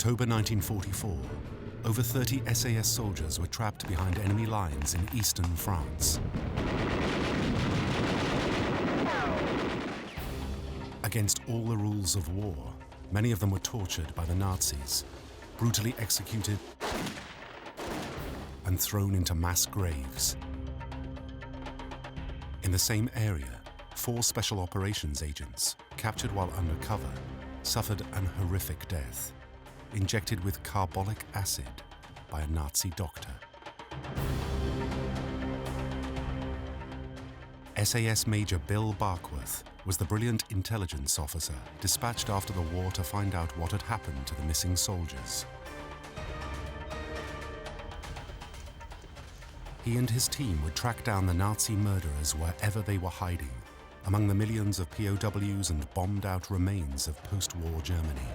October 1944, over 30 SAS soldiers were trapped behind enemy lines in eastern France. Against all the rules of war, many of them were tortured by the Nazis, brutally executed, and thrown into mass graves. In the same area, 4 special operations agents, captured while undercover, suffered an horrific death, injected with carbolic acid by a Nazi doctor. SAS Major Bill Barkworth was the brilliant intelligence officer dispatched after the war to find out what had happened to the missing soldiers. He and his team would track down the Nazi murderers wherever they were hiding, among the millions of POWs and bombed-out remains of post-war Germany.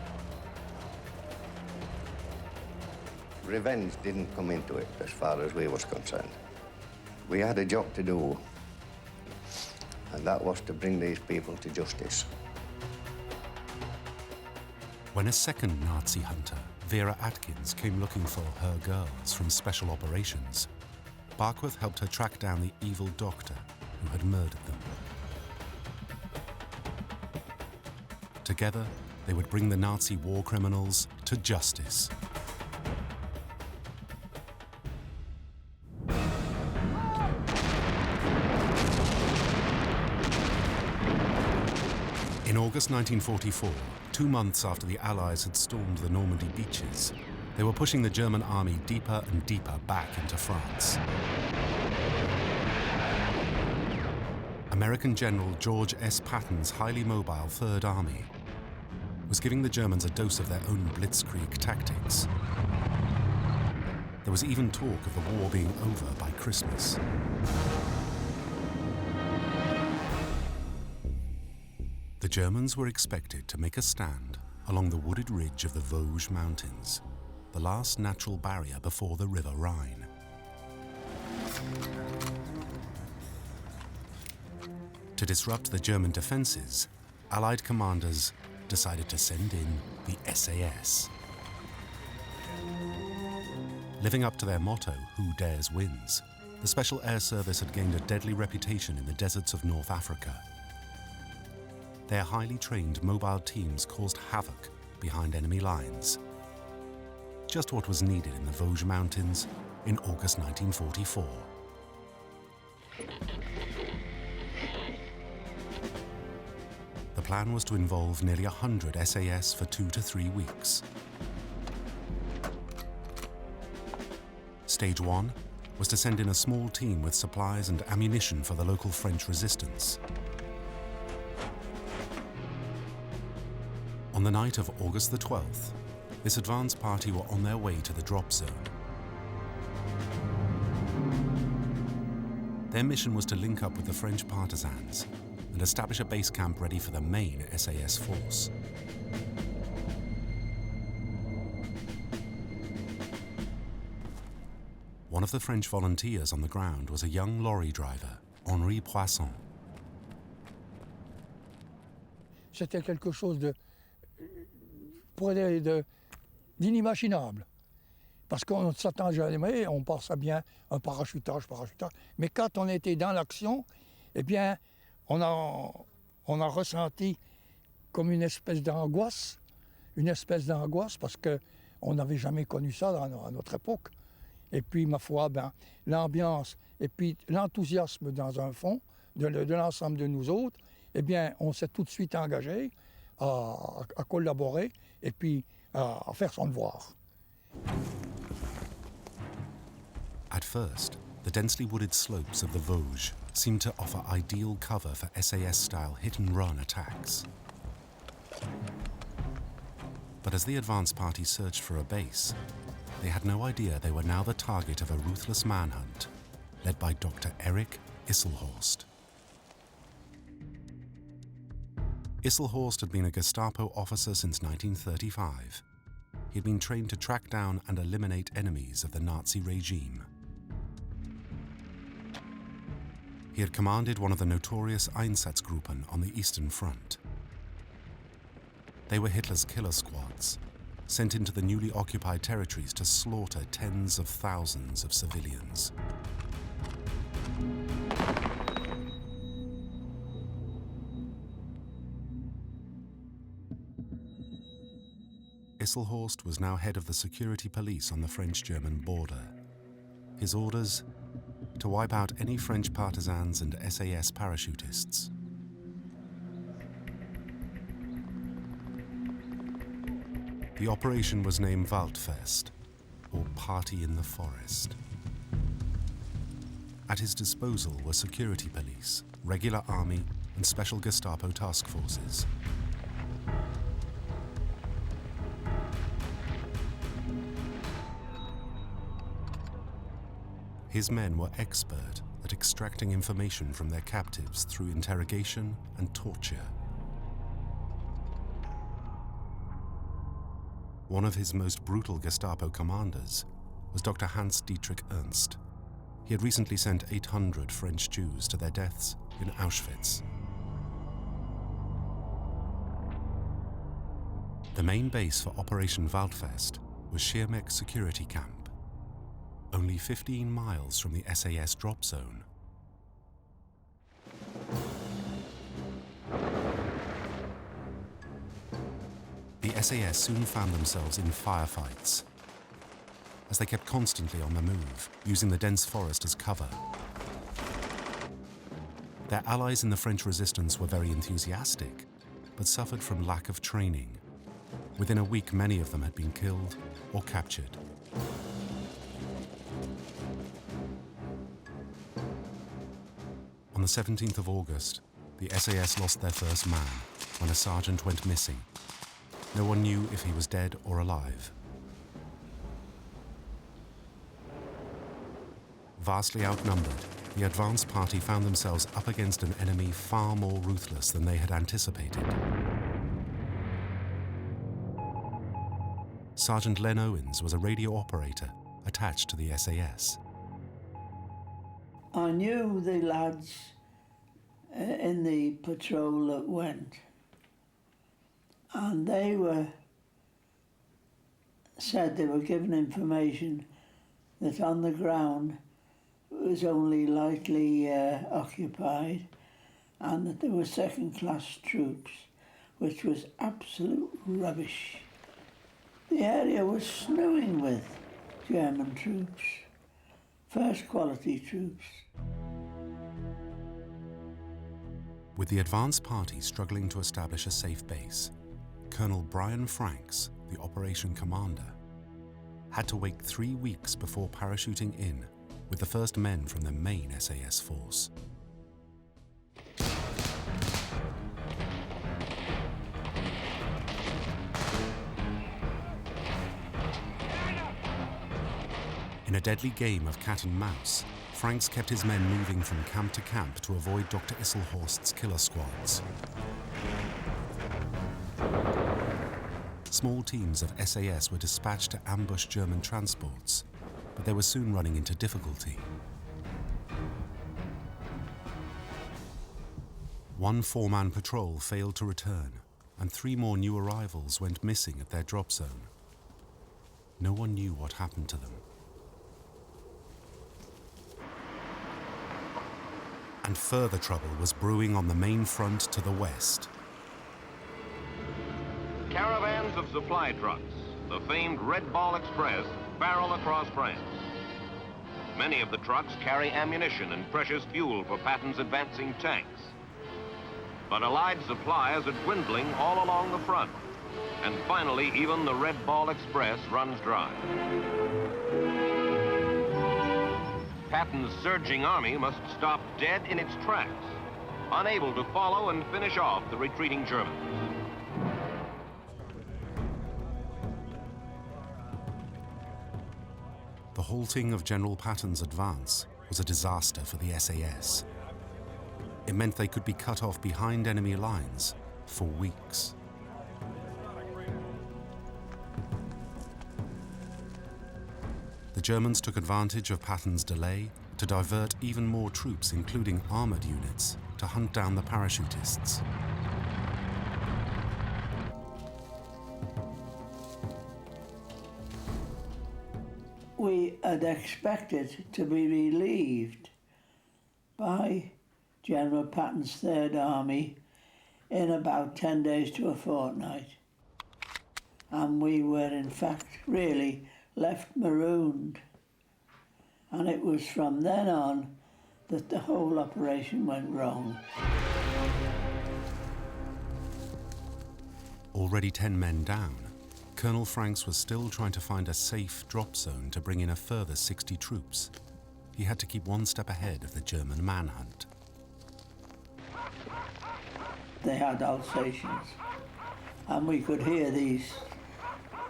Revenge didn't come into it as far as we was concerned. We had a job to do, and that was to bring these people to justice. When a second Nazi hunter, Vera Atkins, came looking for her girls from Special Operations, Barkworth helped her track down the evil doctor who had murdered them. Together, they would bring the Nazi war criminals to justice. In August 1944, 2 months after the Allies had stormed the Normandy beaches, they were pushing the German army deeper and deeper back into France. American General George S. Patton's highly mobile Third Army was giving the Germans a dose of their own blitzkrieg tactics. There was even talk of the war being over by Christmas. The Germans were expected to make a stand along the wooded ridge of the Vosges Mountains, the last natural barrier before the River Rhine. To disrupt the German defenses, Allied commanders decided to send in the SAS. Living up to their motto, "Who dares wins," the Special Air Service had gained a deadly reputation in the deserts of North Africa. Their highly trained mobile teams caused havoc behind enemy lines. Just what was needed in the Vosges Mountains in August 1944. The plan was to involve nearly 100 SAS for 2 to 3 weeks. Stage 1 was to send in a small team with supplies and ammunition for the local French resistance. On the night of August the 12th, this advance party were on their way to the drop zone. Their mission was to link up with the French partisans and establish a base camp ready for the main SAS force. One of the French volunteers on the ground was a young lorry driver, Henri Poisson. C'était quelque chose d'inimaginable. Parce qu'on ne s'attend jamais, on pense à bien un parachutage. Mais quand on était dans l'action, eh bien, on a ressenti comme une espèce d'angoisse parce qu'on n'avait jamais connu ça à notre époque. Et puis, ma foi, l'ambiance et puis l'enthousiasme dans un fond de l'ensemble de nous autres, eh bien, on s'est tout de suite engagé à collaborer et puis à faire son devoir. At first, the densely wooded slopes of the Vosges seemed to offer ideal cover for SAS-style hit-and-run attacks. But as the advance party searched for a base, they had no idea they were now the target of a ruthless manhunt led by Dr. Erich Isselhorst. Isselhorst had been a Gestapo officer since 1935. He had been trained to track down and eliminate enemies of the Nazi regime. He had commanded one of the notorious Einsatzgruppen on the Eastern Front. They were Hitler's killer squads, sent into the newly occupied territories to slaughter tens of thousands of civilians. Isselhorst was now head of the security police on the French-German border. His orders? To wipe out any French partisans and SAS parachutists. The operation was named Waldfest, or Party in the Forest. At his disposal were security police, regular army, and special Gestapo task forces. His men were expert at extracting information from their captives through interrogation and torture. One of his most brutal Gestapo commanders was Dr. Hans Dietrich Ernst. He had recently sent 800 French Jews to their deaths in Auschwitz. The main base for Operation Waldfest was Schirmeck Security Camp, only 15 miles from the SAS drop zone. The SAS soon found themselves in firefights, as they kept constantly on the move, using the dense forest as cover. Their allies in the French resistance were very enthusiastic, but suffered from lack of training. Within a week, many of them had been killed or captured. On the 17th of August, the SAS lost their first man when a sergeant went missing. No one knew if he was dead or alive. Vastly outnumbered, the advance party found themselves up against an enemy far more ruthless than they had anticipated. Sergeant Len Owens was a radio operator attached to the SAS. I knew the lads in the patrol that went, and they said they were given information that on the ground it was only lightly occupied, and that there were second-class troops, which was absolute rubbish. The area was snowing with German troops, first-quality troops. With the advance party struggling to establish a safe base, Colonel Brian Franks, the operation commander, had to wait 3 weeks before parachuting in with the first men from the main SAS force. In a deadly game of cat and mouse, Franks kept his men moving from camp to camp to avoid Dr. Isselhorst's killer squads. Small teams of SAS were dispatched to ambush German transports, but they were soon running into difficulty. One four-man patrol failed to return, and 3 more new arrivals went missing at their drop zone. No one knew what happened to them. And further trouble was brewing on the main front to the west. Caravans of supply trucks, the famed Red Ball Express, barrel across France. Many of the trucks carry ammunition and precious fuel for Patton's advancing tanks. But Allied supplies are dwindling all along the front, and finally even the Red Ball Express runs dry. Patton's surging army must stop dead in its tracks, unable to follow and finish off the retreating Germans. The halting of General Patton's advance was a disaster for the SAS. It meant they could be cut off behind enemy lines for weeks. The Germans took advantage of Patton's delay to divert even more troops, including armored units, to hunt down the parachutists. we had expected to be relieved by General Patton's Third Army in about 10 days to a fortnight. And we were in fact really left marooned. And it was from then on that the whole operation went wrong. Already 10 men down, Colonel Franks was still trying to find a safe drop zone to bring in a further 60 troops. He had to keep one step ahead of the German manhunt. They had Alsatians, and we could hear these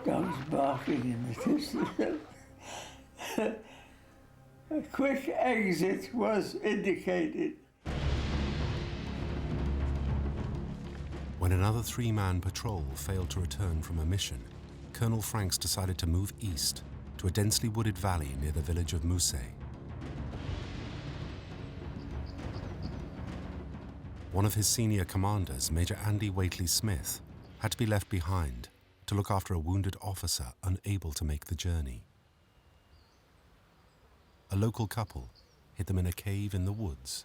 dogs barking in the distance. A quick exit was indicated. When another 3-man patrol failed to return from a mission, Colonel Franks decided to move east to a densely wooded valley near the village of Mousset. One of his senior commanders, Major Andy Waitley Smith, had to be left behind to look after a wounded officer unable to make the journey. A local couple hid them in a cave in the woods.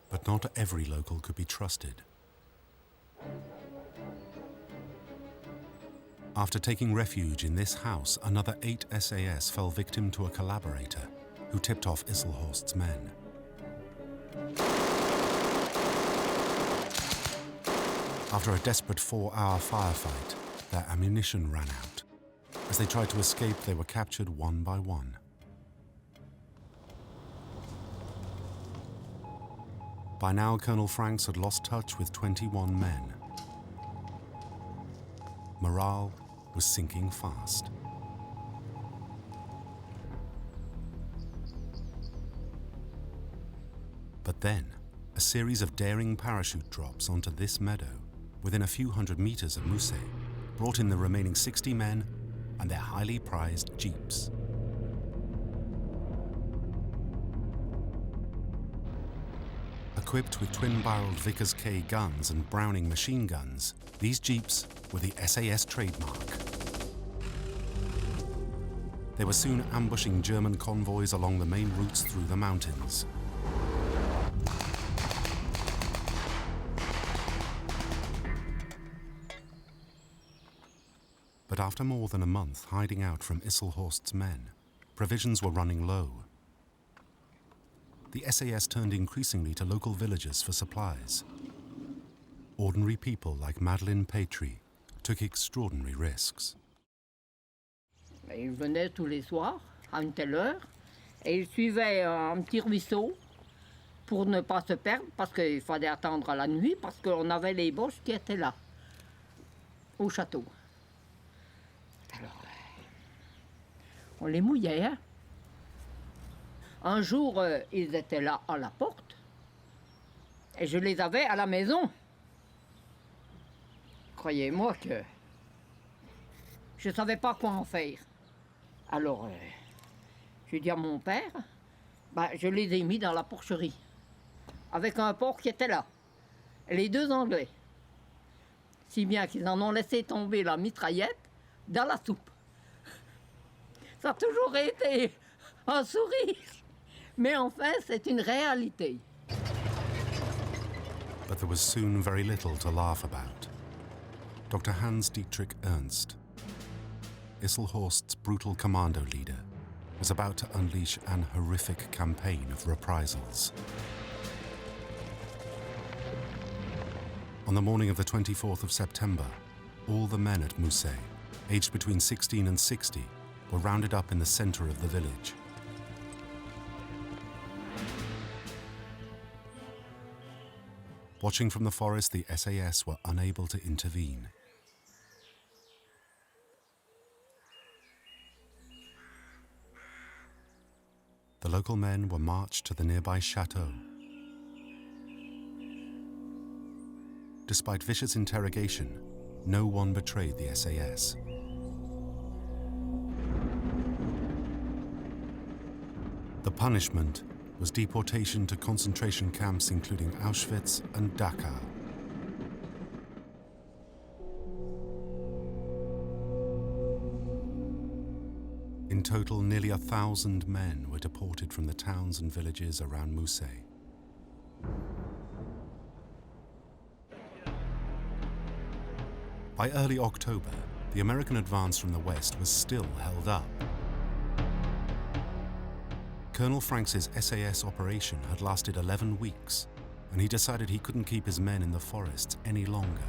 But not every local could be trusted. After taking refuge in this house, another 8 SAS fell victim to a collaborator who tipped off Isselhorst's men. After a desperate 4-hour firefight, their ammunition ran out. As they tried to escape, they were captured one by one. By now, Colonel Franks had lost touch with 21 men. Morale was sinking fast. But then, a series of daring parachute drops onto this meadow, within a few hundred meters of Mousset, brought in the remaining 60 men and their highly prized jeeps. Equipped with twin-barreled Vickers K guns and Browning machine guns, these jeeps were the SAS trademark. They were soon ambushing German convoys along the main routes through the mountains. But after more than a month hiding out from Isselhorst's men, provisions were running low. The SAS turned increasingly to local villages for supplies. Ordinary people like Madeleine Patry took extraordinary risks. Ils venaient tous les soirs, à une telle heure, et ils suivaient un petit ruisseau pour ne pas se perdre, parce qu'il fallait attendre la nuit, parce qu'on avait les boches qui étaient là, au château. Alors, on les mouillait, hein. Un jour, ils étaient là à la porte, et je les avais à la maison. Croyez-moi que je ne savais pas quoi en faire. Alors, j'ai dit à mon père, je les ai mis dans la porcherie, avec un porc qui était là, et les 2 Anglais. Si bien qu'ils en ont laissé tomber la mitraillette dans la soupe. Ça a toujours été un sourire. Mais enfin, c'est une réalité. But there was soon very little to laugh about. Dr. Hans Dietrich Ernst, Isselhorst's brutal commando leader, was about to unleash an horrific campaign of reprisals. On the morning of the 24th of September, all the men at Mousset, aged between 16 and 60, were rounded up in the center of the village. Watching from the forest, the SAS were unable to intervene. The local men were marched to the nearby chateau. Despite vicious interrogation, no one betrayed the SAS. The punishment was deportation to concentration camps including Auschwitz and Dachau. In total, nearly 1,000 men were deported from the towns and villages around Mousset. By early October, the American advance from the west was still held up. Colonel Franks' SAS operation had lasted 11 weeks, and he decided he couldn't keep his men in the forests any longer.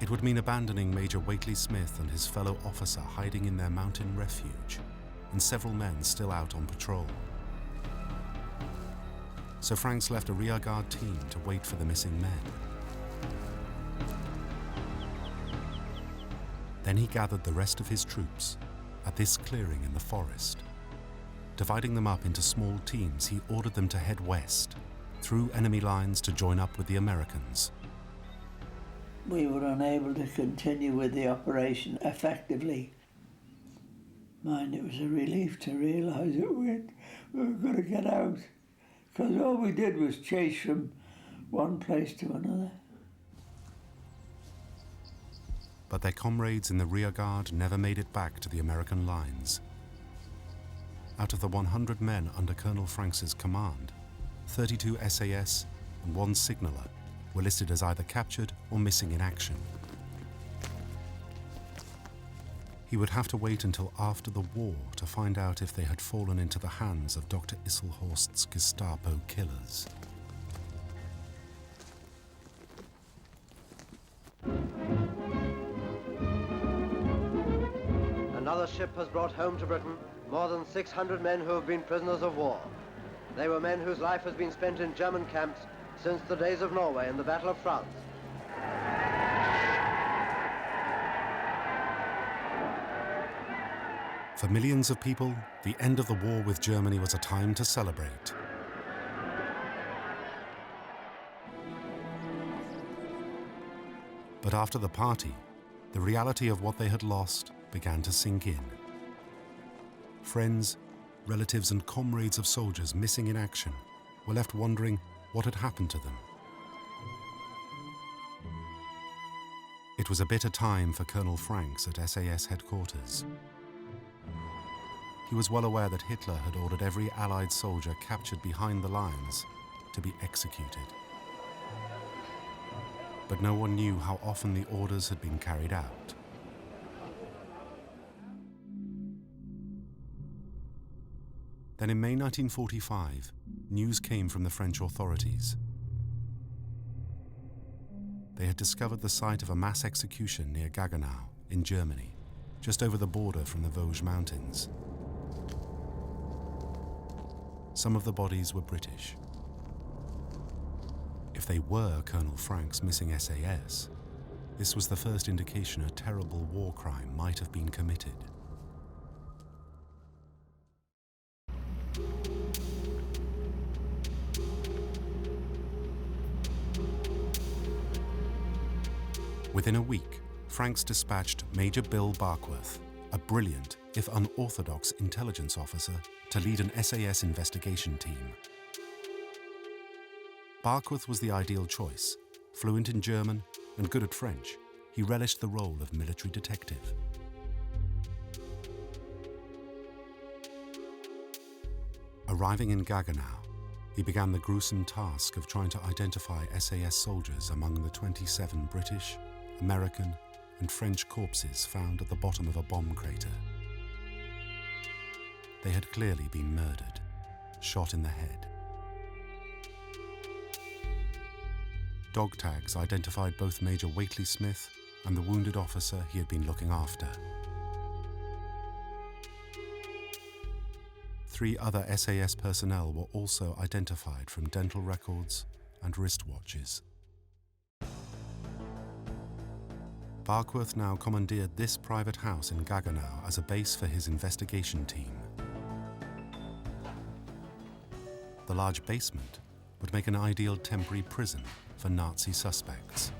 It would mean abandoning Major Whately Smith and his fellow officer hiding in their mountain refuge, and several men still out on patrol. So Franks left a rearguard team to wait for the missing men. Then he gathered the rest of his troops at this clearing in the forest. Dividing them up into small teams, he ordered them to head west, through enemy lines to join up with the Americans. We were unable to continue with the operation effectively. Mind, it was a relief to realise that we were going to get out, because all we did was chase from one place to another. But their comrades in the rearguard never made it back to the American lines. Out of the 100 men under Colonel Franks' command, 32 SAS and 1 signaller were listed as either captured or missing in action. He would have to wait until after the war to find out if they had fallen into the hands of Dr. Isselhorst's Gestapo killers. Another ship has brought home to Britain more than 600 men who have been prisoners of war. They were men whose life has been spent in German camps since the days of Norway and the Battle of France. For millions of people, the end of the war with Germany was a time to celebrate. But after the party, the reality of what they had lost began to sink in. Friends, relatives, and comrades of soldiers missing in action were left wondering what had happened to them. It was a bitter time for Colonel Franks at SAS headquarters. He was well aware that Hitler had ordered every Allied soldier captured behind the lines to be executed. But no one knew how often the orders had been carried out. Then in May 1945, news came from the French authorities. They had discovered the site of a mass execution near Gaggenau in Germany, just over the border from the Vosges Mountains. Some of the bodies were British. If they were Colonel Franks' missing SAS, this was the first indication a terrible war crime might have been committed. Within a week, Franks dispatched Major Bill Barkworth, a brilliant, if unorthodox, intelligence officer, to lead an SAS investigation team. Barkworth was the ideal choice. Fluent in German and good at French, he relished the role of military detective. Arriving in Gaggenau, he began the gruesome task of trying to identify SAS soldiers among the 27 British, American, and French corpses found at the bottom of a bomb crater. They had clearly been murdered, shot in the head. Dog tags identified both Major Whately Smith and the wounded officer he had been looking after. 3 other SAS personnel were also identified from dental records and wristwatches. Barkworth now commandeered this private house in Gaggenau as a base for his investigation team. The large basement would make an ideal temporary prison for Nazi suspects.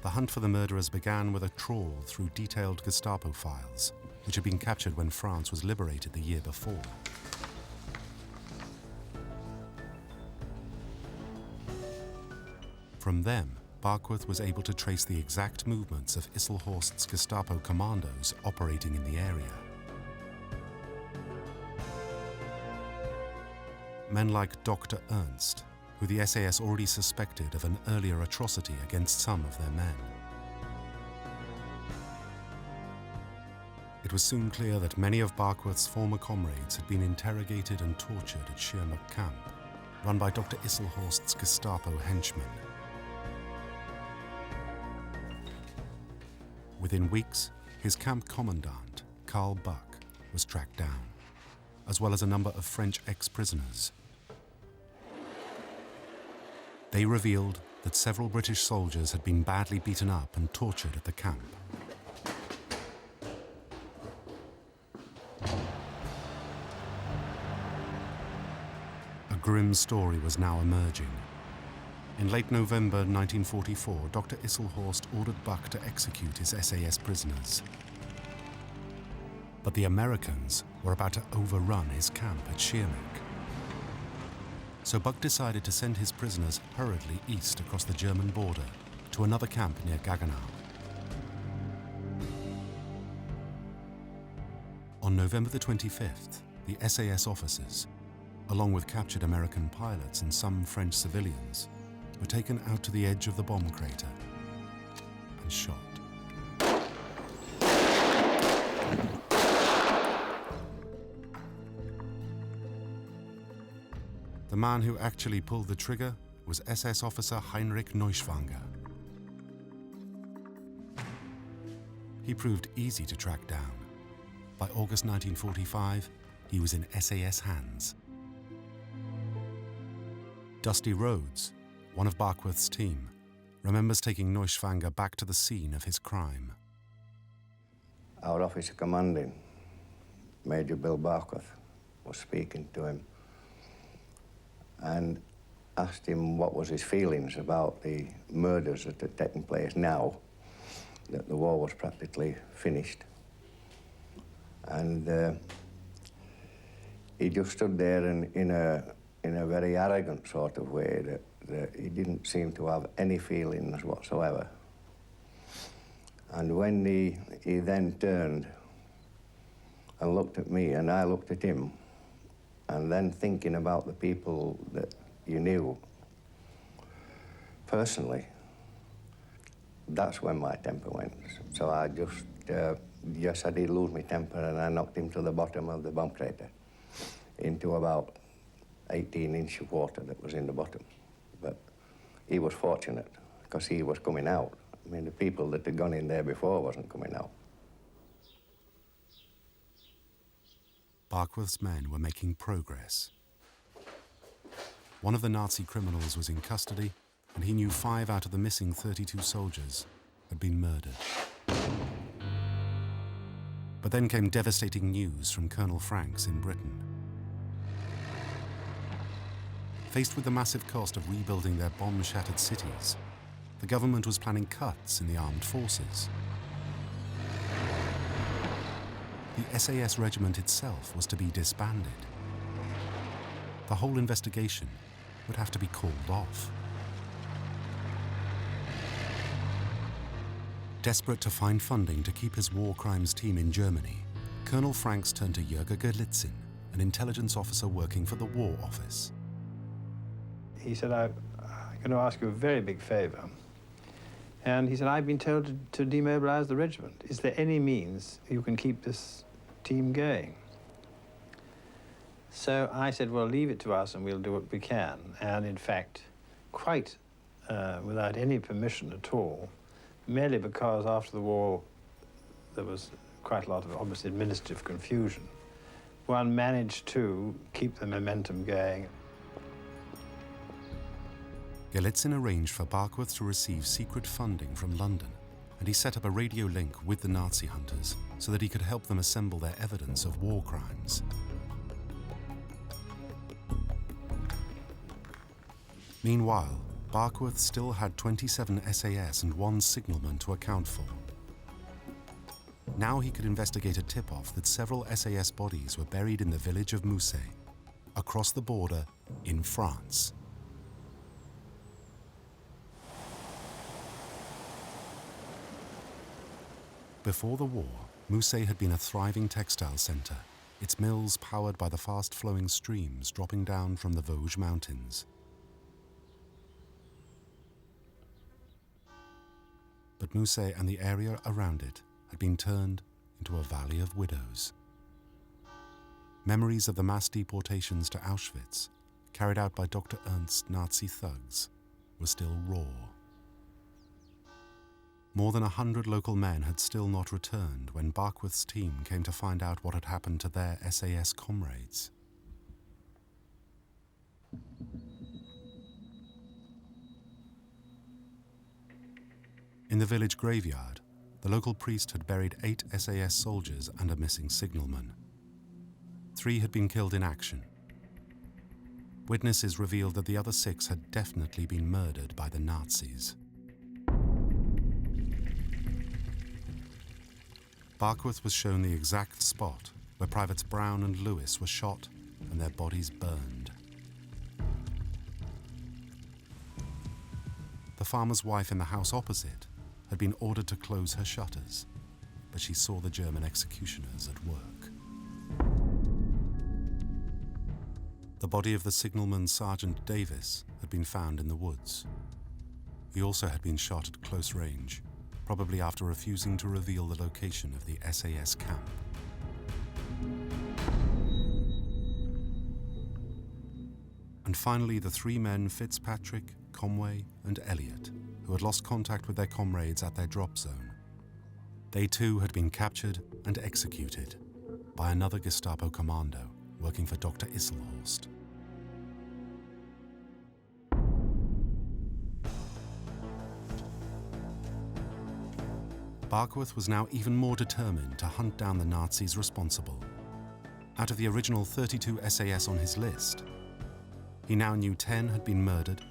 The hunt for the murderers began with a trawl through detailed Gestapo files, which had been captured when France was liberated the year before. From them, Barkworth was able to trace the exact movements of Isselhorst's Gestapo commandos operating in the area. Men like Dr. Ernst, who the SAS already suspected of an earlier atrocity against some of their men. It was soon clear that many of Barkworth's former comrades had been interrogated and tortured at Schirmeck camp, run by Dr. Isselhorst's Gestapo henchmen. Within weeks, his camp commandant, Karl Buck, was tracked down, as well as a number of French ex-prisoners. They revealed that several British soldiers had been badly beaten up and tortured at the camp. A grim story was now emerging. In late November 1944, Dr. Isselhorst ordered Buck to execute his SAS prisoners. But the Americans were about to overrun his camp at Schirmeck. So Buck decided to send his prisoners hurriedly east across the German border to another camp near Gaggenau. On November the 25th, the SAS officers, along with captured American pilots and some French civilians, were taken out to the edge of the bomb crater and shot. The man who actually pulled the trigger was SS officer Heinrich Neuschwanger. He proved easy to track down. By August 1945, he was in SAS hands. Dusty Rhodes, one of Barkworth's team, remembers taking Neuschwanger back to the scene of his crime. Our officer commanding, Major Bill Barkworth, was speaking to him and asked him what was his feelings about the murders that had taken place now that the war was practically finished. And he just stood there and in a very arrogant sort of way that he didn't seem to have any feelings whatsoever. And when he then turned and looked at me and I looked at him, and then thinking about the people that you knew personally, that's when my temper went. So I just, yes, I did lose my temper and I knocked him to the bottom of the bomb crater into about 18 inches of water that was in the bottom. But he was fortunate because he was coming out. I mean, the people that had gone in there before wasn't coming out. Barkworth's men were making progress. One of the Nazi criminals was in custody, and he knew 5 out of the missing 32 soldiers had been murdered. But then came devastating news from Colonel Franks in Britain. Faced with the massive cost of rebuilding their bomb-shattered cities, the government was planning cuts in the armed forces. The SAS regiment itself was to be disbanded. The whole investigation would have to be called off. Desperate to find funding to keep his war crimes team in Germany, Colonel Franks turned to Jürgen Gelitzin, an intelligence officer working for the War Office. He said, I'm going to ask you a very big favor. And he said, I've been told to demobilize the regiment. Is there any means you can keep this team going? So I said, well, leave it to us and we'll do what we can. And in fact, quite without any permission at all, merely because after the war there was quite a lot of obvious administrative confusion, one managed to keep the momentum going. Gelitzin arranged for Barkworth to receive secret funding from London, and he set up a radio link with the Nazi hunters so that he could help them assemble their evidence of war crimes. Meanwhile, Barkworth still had 27 SAS and 1 signalman to account for. Now he could investigate a tip-off that several SAS bodies were buried in the village of Mousset, across the border in France. before the war, Mousset had been a thriving textile centre, its mills powered by the fast-flowing streams dropping down from the Vosges Mountains. But Mousset and the area around it had been turned into a valley of widows. Memories of the mass deportations to Auschwitz, carried out by Dr. Ernst's Nazi thugs, were still raw. More than 100 local men had still not returned when Barkworth's team came to find out what had happened to their SAS comrades. In the village graveyard, the local priest had buried 8 SAS soldiers and a missing signalman. 3 had been killed in action. Witnesses revealed that the other 6 had definitely been murdered by the Nazis. Barkworth was shown the exact spot where Privates Brown and Lewis were shot and their bodies burned. The farmer's wife in the house opposite had been ordered to close her shutters, but she saw the German executioners at work. The body of the signalman Sergeant Davis had been found in the woods. He also had been shot at close range, probably after refusing to reveal the location of the SAS camp. And finally, the 3 men Fitzpatrick, Conway, and Elliot, who had lost contact with their comrades at their drop zone. They too had been captured and executed by another Gestapo commando working for Dr. Isselhorst. Barkworth was now even more determined to hunt down the Nazis responsible. Out of the original 32 SAS on his list, he now knew 10 had been murdered,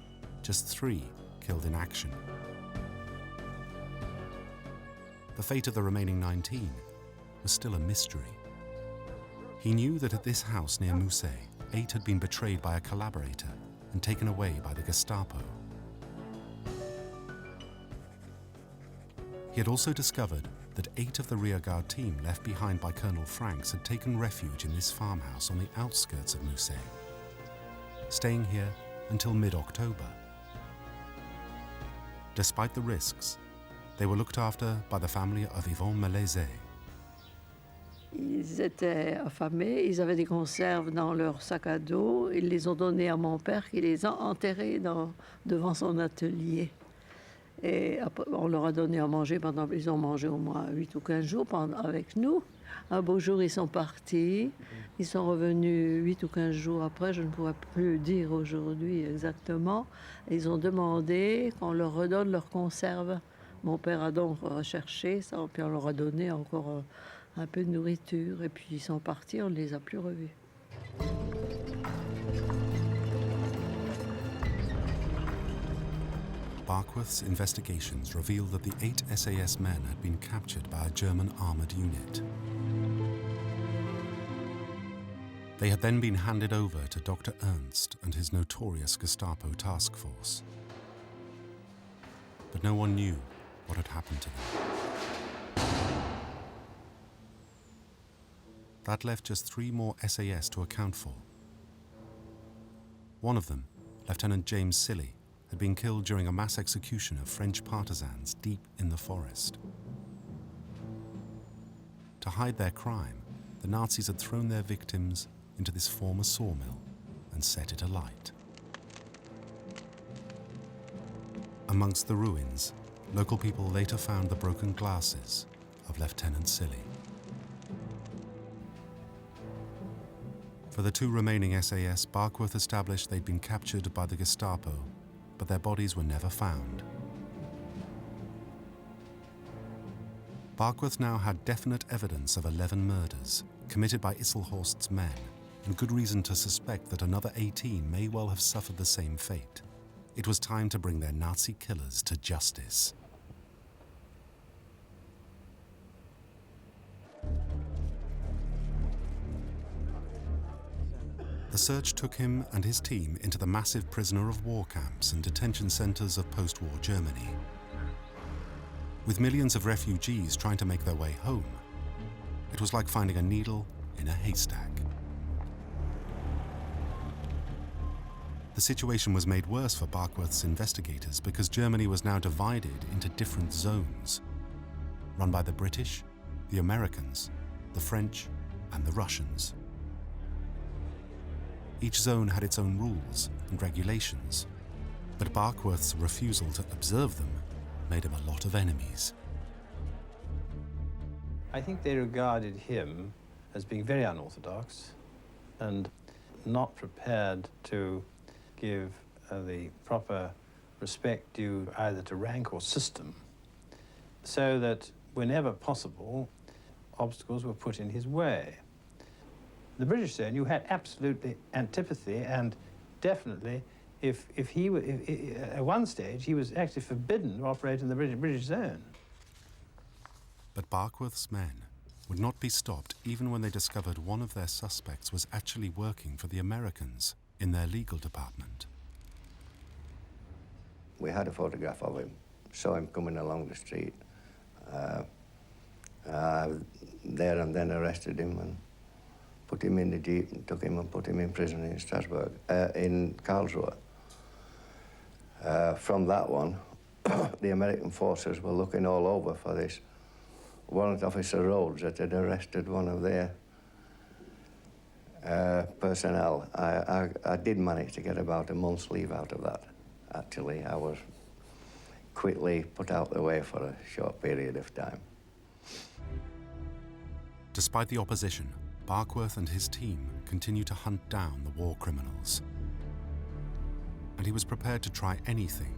just 3 killed in action. The fate of the remaining 19 was still a mystery. He knew that at this house near Mousset, 8 had been betrayed by a collaborator and taken away by the Gestapo. He had also discovered that 8 of the rearguard team left behind by Colonel Franks had taken refuge in this farmhouse on the outskirts of Mousset, staying here until mid-October. Despite the risks, they were looked after by the family of Yvonne Malaisé. Ils étaient affamés, ils avaient des conserves dans leur sac à dos, ils les ont données à mon père qui les a enterrés devant son atelier. Et après, on leur a donné à manger ils ont mangé au moins 8 ou 15 jours avec nous. Un beau jour, ils sont partis. Ils sont revenus 8 ou 15 jours après, je ne pourrais plus dire aujourd'hui exactement. Ils ont demandé qu'on leur redonne leurs conserves. Mon père a donc recherché ça, puis on leur a donné encore un peu de nourriture. Et puis ils sont partis, on ne les a plus revus. Barkworth's investigations revealed that the 8 SAS men had been captured by a German armoured unit. They had then been handed over to Dr. Ernst and his notorious Gestapo task force. But no one knew what had happened to them. That left just 3 more SAS to account for. One of them, Lieutenant James Silly, had been killed during a mass execution of French partisans deep in the forest. To hide their crime, the Nazis had thrown their victims into this former sawmill and set it alight. Amongst the ruins, local people later found the broken glasses of Lieutenant Silly. For the 2 remaining SAS, Barkworth established they'd been captured by the Gestapo, but their bodies were never found. Barkworth now had definite evidence of 11 murders committed by Isselhorst's men, and good reason to suspect that another 18 may well have suffered the same fate. It was time to bring their Nazi killers to justice. The search took him and his team into the massive prisoner of war camps and detention centers of post-war Germany. With millions of refugees trying to make their way home, it was like finding a needle in a haystack. The situation was made worse for Barkworth's investigators because Germany was now divided into different zones, run by the British, the Americans, the French, and the Russians. Each zone had its own rules and regulations, but Barkworth's refusal to observe them made him a lot of enemies. I think they regarded him as being very unorthodox and not prepared to give the proper respect due either to rank or system, so that whenever possible, obstacles were put in his way. The British zone, you had absolutely antipathy, and definitely, if he were, at one stage, he was actually forbidden to operate in the British zone. But Barkworth's men would not be stopped even when they discovered one of their suspects was actually working for the Americans in their legal department. We had a photograph of him, saw him coming along the street. There and then arrested him and put him in the jeep and took him and put him in prison in Strasbourg, in Karlsruhe. From that one, the American forces were looking all over for this warrant officer Rhodes that had arrested one of their personnel. I did manage to get about a month's leave out of that. Actually, I was quickly put out the way for a short period of time. Despite the opposition, Barkworth and his team continued to hunt down the war criminals. And he was prepared to try anything,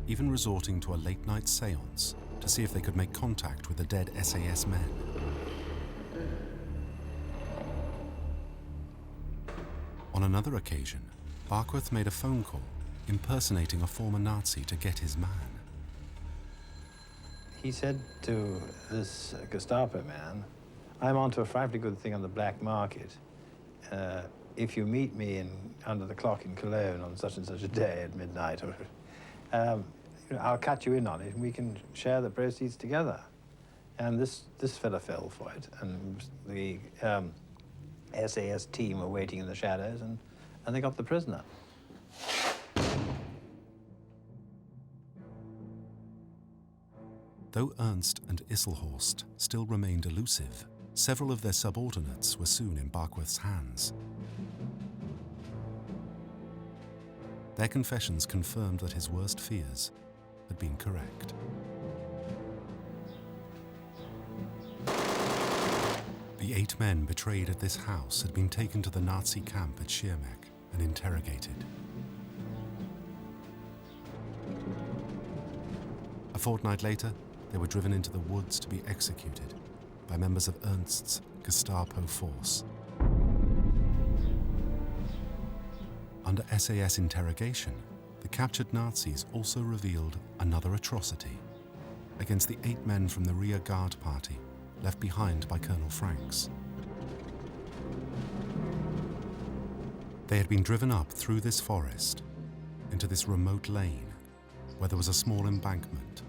even resorting to a late-night séance to see if they could make contact with the dead SAS men. On another occasion, Barkworth made a phone call, impersonating a former Nazi to get his man. He said to this Gestapo man, "I'm onto a frightfully good thing on the black market. If you meet me under the clock in Cologne on such and such a day at midnight, I'll cut you in on it and we can share the proceeds together." And this fella fell for it, and the SAS team were waiting in the shadows, and they got the prisoner. Though Ernst and Isselhorst still remained elusive, several of their subordinates were soon in Barkworth's hands. Their confessions confirmed that his worst fears had been correct. The 8 men betrayed at this house had been taken to the Nazi camp at Schirmeck and interrogated. A fortnight later, they were driven into the woods to be executed by members of Ernst's Gestapo force. Under SAS interrogation, the captured Nazis also revealed another atrocity against the 8 men from the rear guard party left behind by Colonel Franks. They had been driven up through this forest into this remote lane where there was a small embankment.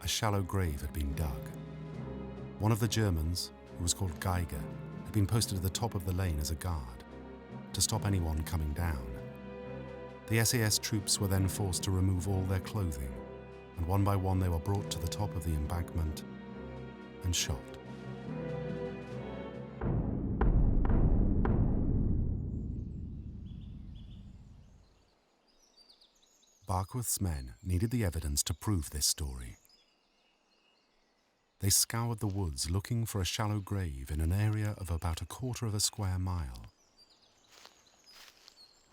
A shallow grave had been dug. One of the Germans, who was called Geiger, had been posted at the top of the lane as a guard to stop anyone coming down. The SAS troops were then forced to remove all their clothing, and one by one they were brought to the top of the embankment and shot. Barkworth's men needed the evidence to prove this story. They scoured the woods looking for a shallow grave in an area of about a quarter of a square mile.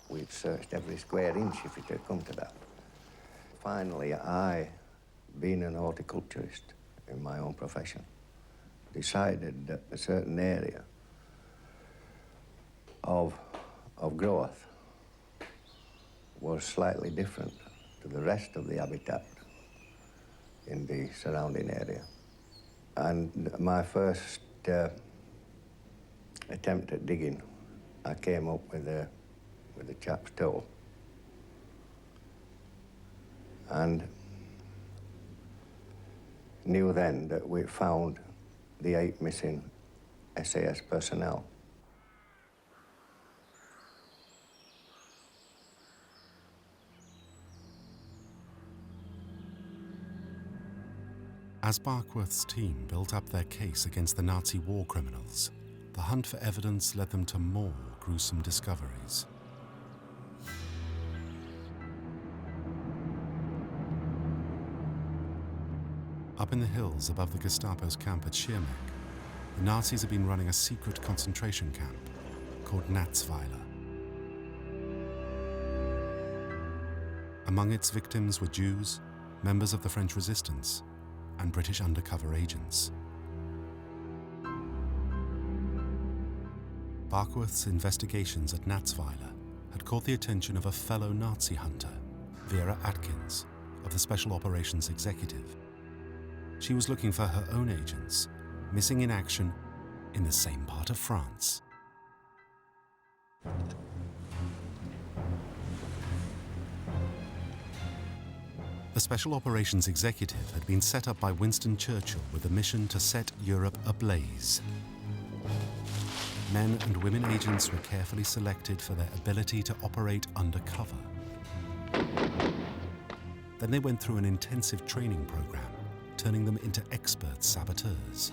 We'd searched every square inch if it had come to that. Finally, I, being an horticulturist in my own profession, decided that a certain area of growth was slightly different to the rest of the habitat in the surrounding area. And my first attempt at digging, I came up with a chap's toe. And knew then that we found the 8 missing SAS personnel. As Barkworth's team built up their case against the Nazi war criminals, the hunt for evidence led them to more gruesome discoveries. Up in the hills above the Gestapo's camp at Schirmeck, the Nazis had been running a secret concentration camp called Natzweiler. Among its victims were Jews, members of the French resistance, and British undercover agents. Barkworth's investigations at Natzweiler had caught the attention of a fellow Nazi hunter, Vera Atkins, of the Special Operations Executive. She was looking for her own agents, missing in action in the same part of France. The Special Operations Executive had been set up by Winston Churchill with a mission to set Europe ablaze. Men and women agents were carefully selected for their ability to operate undercover. Then they went through an intensive training program, turning them into expert saboteurs.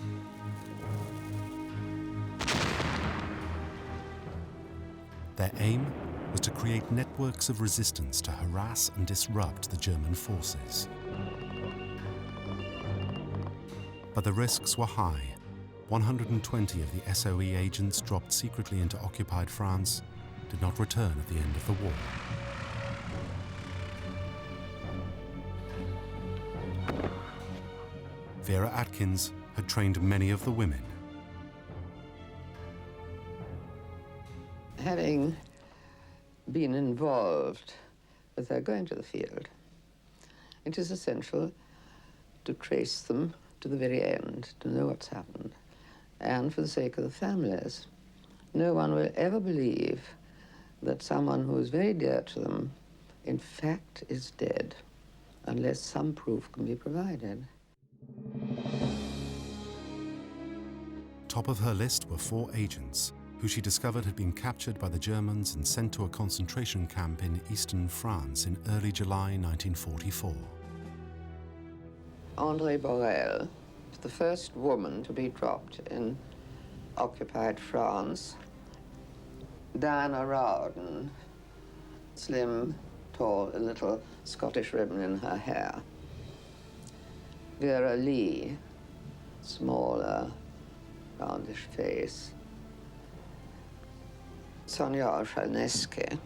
Their aim was to create networks of resistance to harass and disrupt the German forces. But the risks were high. 120 of the SOE agents dropped secretly into occupied France did not return at the end of the war. Vera Atkins had trained many of the women. Having been involved with their going to the field, it is essential to trace them to the very end, to know what's happened. And for the sake of the families, no one will ever believe that someone who is very dear to them, in fact, is dead, unless some proof can be provided. Top of her list were 4 agents who she discovered had been captured by the Germans and sent to a concentration camp in eastern France in early July 1944. André Borel, the first woman to be dropped in occupied France. Diana Rowden, slim, tall, a little Scottish ribbon in her hair. Vera Lee, smaller, roundish face. Sonia Olshaneski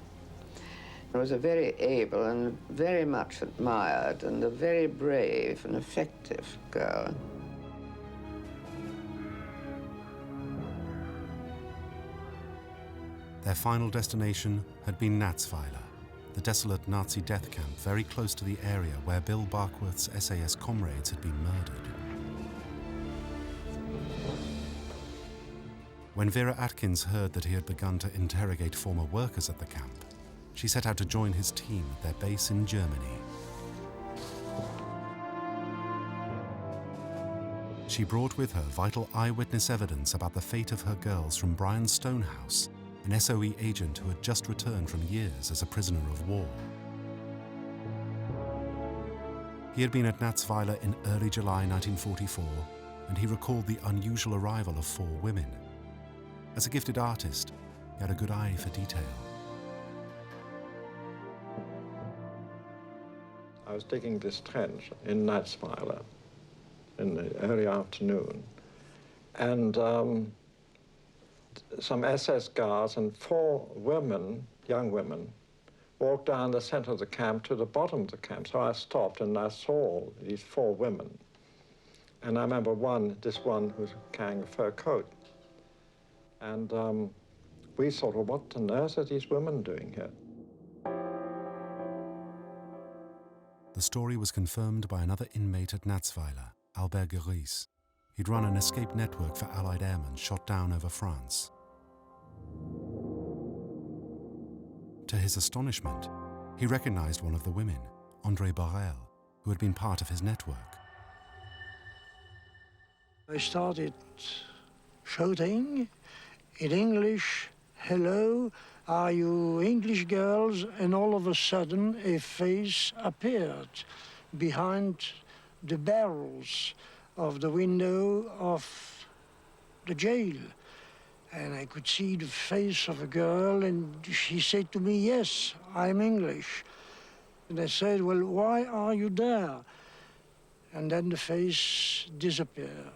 was a very able and very much admired and a very brave and effective girl. Their final destination had been Natzweiler, the desolate Nazi death camp very close to the area where Bill Barkworth's SAS comrades had been murdered. When Vera Atkins heard that he had begun to interrogate former workers at the camp, she set out to join his team at their base in Germany. She brought with her vital eyewitness evidence about the fate of her girls from Brian Stonehouse, an SOE agent who had just returned from years as a prisoner of war. He had been at Natzweiler in early July 1944, and he recalled the unusual arrival of 4 women. As a gifted artist, he had a good eye for detail. I was digging this trench in Natzweiler in the early afternoon, and some SS guards and 4 women, young women, walked down the center of the camp to the bottom of the camp. So I stopped and I saw these 4 women. And I remember this one who was carrying a fur coat. And we thought, well, what on earth are these women doing here? The story was confirmed by another inmate at Natzweiler, Albert Geries. He'd run an escape network for Allied airmen shot down over France. To his astonishment, he recognized one of the women, André Borel, who had been part of his network. I started shouting in English, "Hello, are you English girls?" And all of a sudden a face appeared behind the barrels of the window of the jail. And I could see the face of a girl, and she said to me, "Yes, I'm English." And I said, "Well, why are you there?" And then the face disappeared.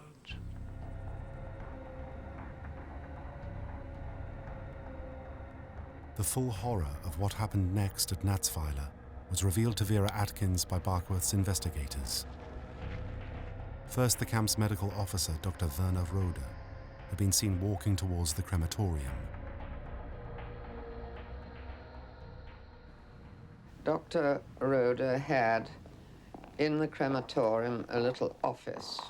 The full horror of what happened next at Natzweiler was revealed to Vera Atkins by Barkworth's investigators. First, the camp's medical officer, Dr. Werner Roeder, had been seen walking towards the crematorium. Dr. Roeder had in the crematorium a little office.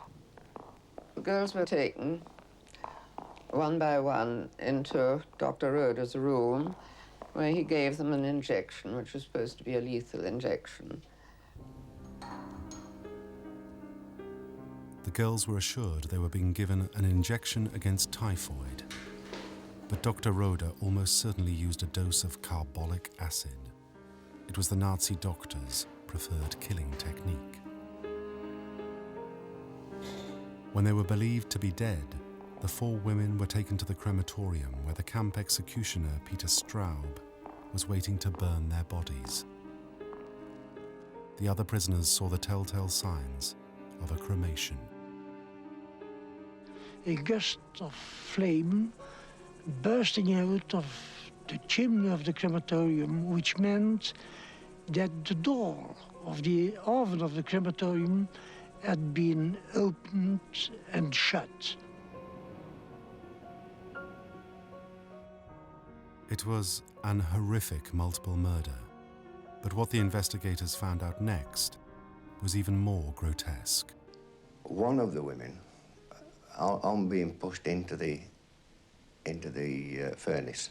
The girls were taken one by one into Dr. Roeder's room, where he gave them an injection, which was supposed to be a lethal injection. The girls were assured they were being given an injection against typhoid, but Dr. Roeder almost certainly used a dose of carbolic acid. It was the Nazi doctor's preferred killing technique. When they were believed to be dead, the 4 women were taken to the crematorium where the camp executioner, Peter Straub, was waiting to burn their bodies. The other prisoners saw the telltale signs of a cremation. A gust of flame bursting out of the chimney of the crematorium, which meant that the door of the oven of the crematorium had been opened and shut. It was an horrific multiple murder, but what the investigators found out next was even more grotesque. One of the women, on being pushed into the furnace,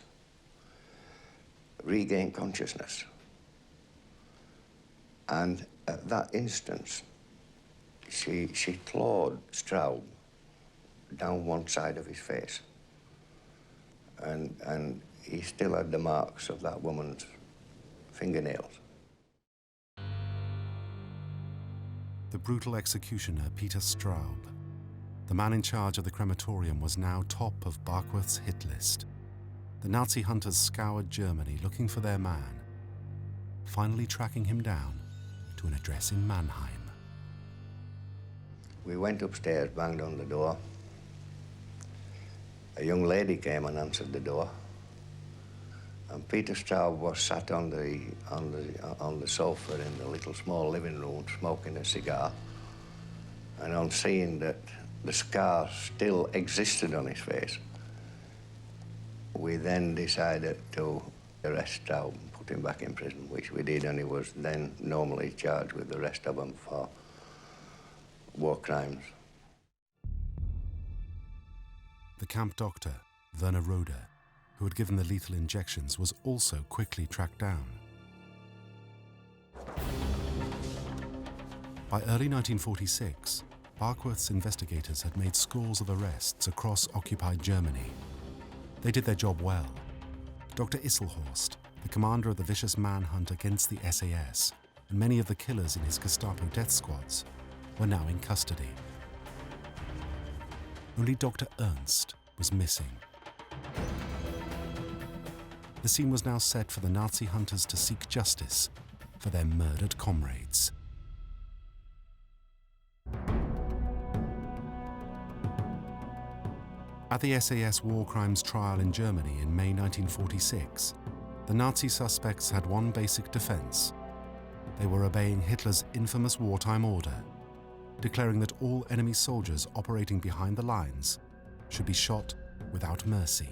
regained consciousness. And at that instance, she clawed Straub down one side of his face. And he still had the marks of that woman's fingernails. The brutal executioner, Peter Straub, the man in charge of the crematorium, was now top of Barkworth's hit list. The Nazi hunters scoured Germany looking for their man, finally tracking him down to an address in Mannheim. We went upstairs, banged on the door. A young lady came and answered the door. And Peter Straub was sat on the sofa in the little small living room smoking a cigar. And on seeing that the scar still existed on his face, we then decided to arrest Straub and put him back in prison, which we did, and he was then normally charged with the rest of them for war crimes. The camp doctor, Werner Roeder, who had given the lethal injections, was also quickly tracked down. By early 1946, Barkworth's investigators had made scores of arrests across occupied Germany. They did their job well. Dr. Isselhorst, the commander of the vicious manhunt against the SAS, and many of the killers in his Gestapo death squads, were now in custody. Only Dr. Ernst was missing. The scene was now set for the Nazi hunters to seek justice for their murdered comrades. At the SAS war crimes trial in Germany in May 1946, the Nazi suspects had one basic defense. They were obeying Hitler's infamous wartime order, declaring that all enemy soldiers operating behind the lines should be shot without mercy.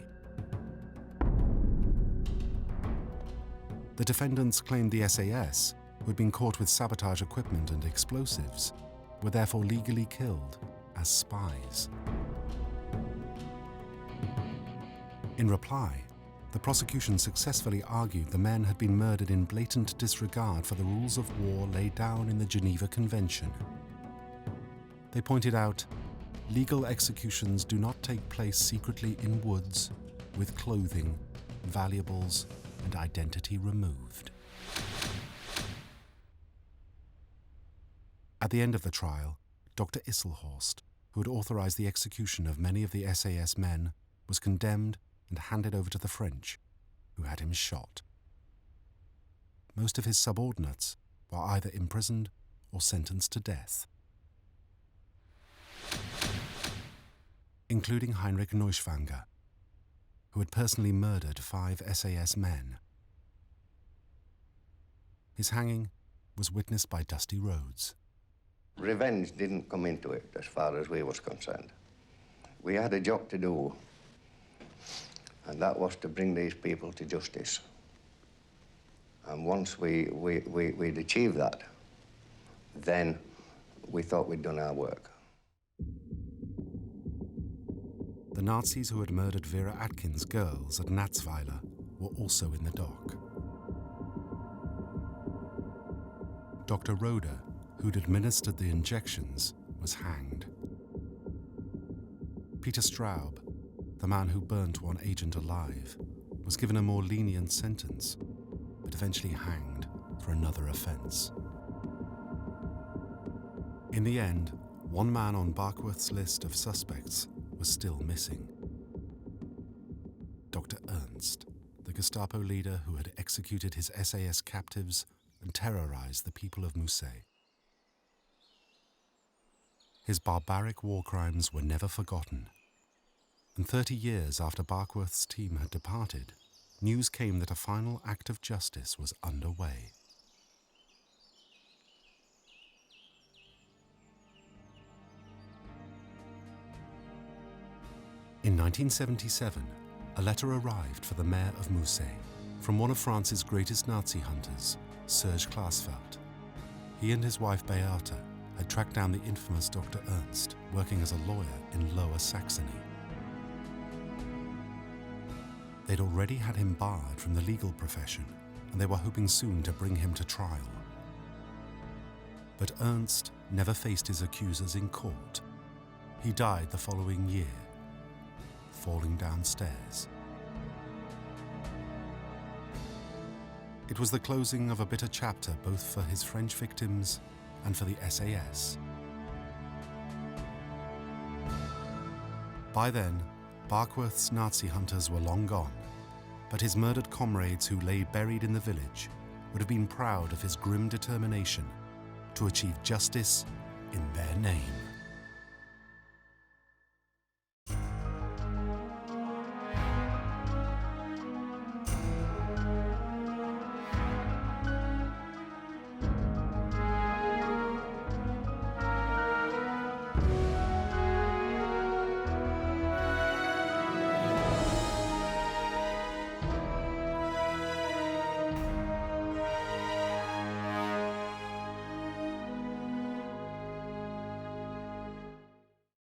The defendants claimed the SAS, who had been caught with sabotage equipment and explosives, were therefore legally killed as spies. In reply, the prosecution successfully argued the men had been murdered in blatant disregard for the rules of war laid down in the Geneva Convention. They pointed out legal executions do not take place secretly in woods, with clothing, valuables, and identity removed. At the end of the trial, Dr. Isselhorst, who had authorized the execution of many of the SAS men, was condemned and handed over to the French, who had him shot. Most of his subordinates were either imprisoned or sentenced to death, including Heinrich Neuschwanger, who had personally murdered 5 SAS men. His hanging was witnessed by dusty roads. Revenge didn't come into it as far as we was concerned. We had a job to do, and that was to bring these people to justice. And once we'd achieved that, then we thought we'd done our work. The Nazis who had murdered Vera Atkins' girls at Natzweiler were also in the dock. Dr. Roeder, who'd administered the injections, was hanged. Peter Straub, the man who burnt one agent alive, was given a more lenient sentence, but eventually hanged for another offense. In the end, one man on Barkworth's list of suspects was still missing. Dr. Ernst, the Gestapo leader who had executed his SAS captives and terrorized the people of Musset. His barbaric war crimes were never forgotten, and 30 years after Barkworth's team had departed, news came that a final act of justice was underway. In 1977, a letter arrived for the mayor of Musset from one of France's greatest Nazi hunters, Serge Klaasfeld. He and his wife Beate had tracked down the infamous Dr. Ernst, working as a lawyer in Lower Saxony. They'd already had him barred from the legal profession, and they were hoping soon to bring him to trial. But Ernst never faced his accusers in court. He died the following year, falling downstairs. It was the closing of a bitter chapter both for his French victims and for the SAS. By then, Barkworth's Nazi hunters were long gone, but his murdered comrades who lay buried in the village would have been proud of his grim determination to achieve justice in their name.